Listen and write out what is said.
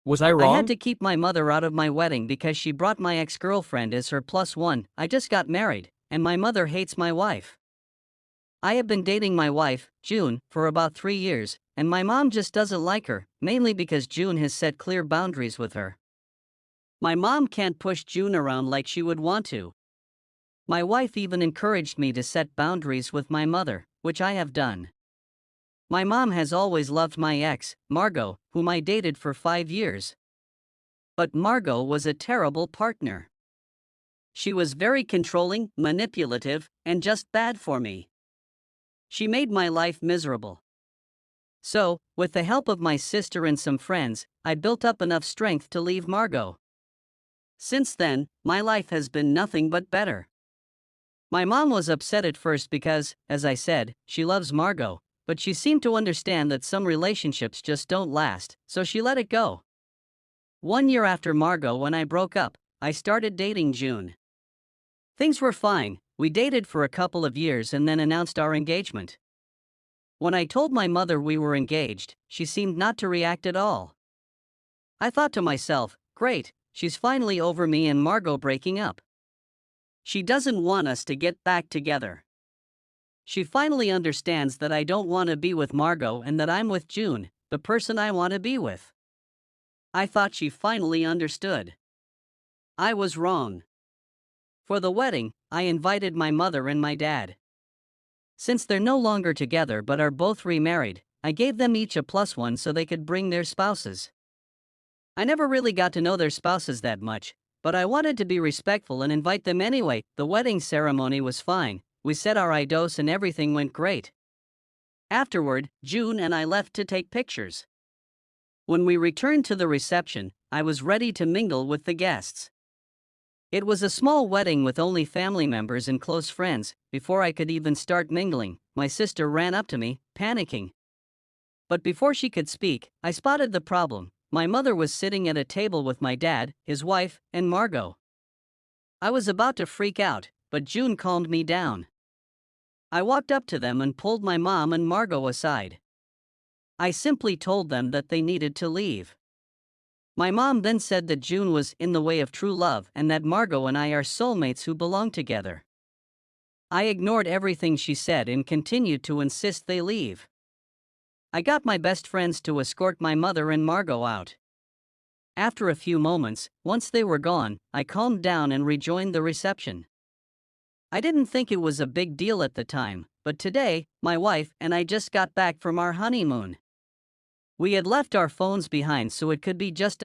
Was I I had wrong? to keep my mother out of my wedding because she brought my ex-girlfriend as her plus one. I just got married, and my mother hates my wife. I have been dating my wife, June, for about 3 years, and my mom just doesn't like her, mainly because June has set clear boundaries with her. My mom can't push June around like she would want to. My wife even encouraged me to set boundaries with my mother, which I have done. My mom has always loved my ex, Margot, whom I dated for 5 years. But Margot was a terrible partner. She was very controlling, manipulative, and just bad for me. She made my life miserable. So, with the help of my sister and some friends, I built up enough strength to leave Margot. Since then, my life has been nothing but better. My mom was upset at first because, as I said, she loves Margot, but she seemed to understand that some relationships just don't last, so she let it go. 1 year after Margot and I broke up, I started dating June. Things were fine, we dated for a couple of years and then announced our engagement. When I told my mother we were engaged, she seemed not to react at all. I thought to myself, great, she's finally over me and Margot breaking up. She doesn't want us to get back together. She finally understands that I don't want to be with Margot and that I'm with June, the person I want to be with. I thought she finally understood. I was wrong. For the wedding, I invited my mother and my dad. Since they're no longer together but are both remarried, I gave them each a plus one so they could bring their spouses. I never really got to know their spouses that much, but I wanted to be respectful and invite them anyway. The wedding ceremony was fine, we said our I dos and everything went great. Afterward, June and I left to take pictures. When we returned to the reception, I was ready to mingle with the guests. It was a small wedding with only family members and close friends. Before I could even start mingling, my sister ran up to me, panicking. But before she could speak, I spotted the problem. My mother was sitting at a table with my dad, his wife, and Margot. I was about to freak out, but June calmed me down. I walked up to them and pulled my mom and Margot aside. I simply told them that they needed to leave. My mom then said that June was in the way of true love and that Margot and I are soulmates who belong together. I ignored everything she said and continued to insist they leave. I got my best friends to escort my mother and Margot out. After a few moments, once they were gone, I calmed down and rejoined the reception. I didn't think it was a big deal at the time, but today, my wife and I just got back from our honeymoon. We had left our phones behind so it could be just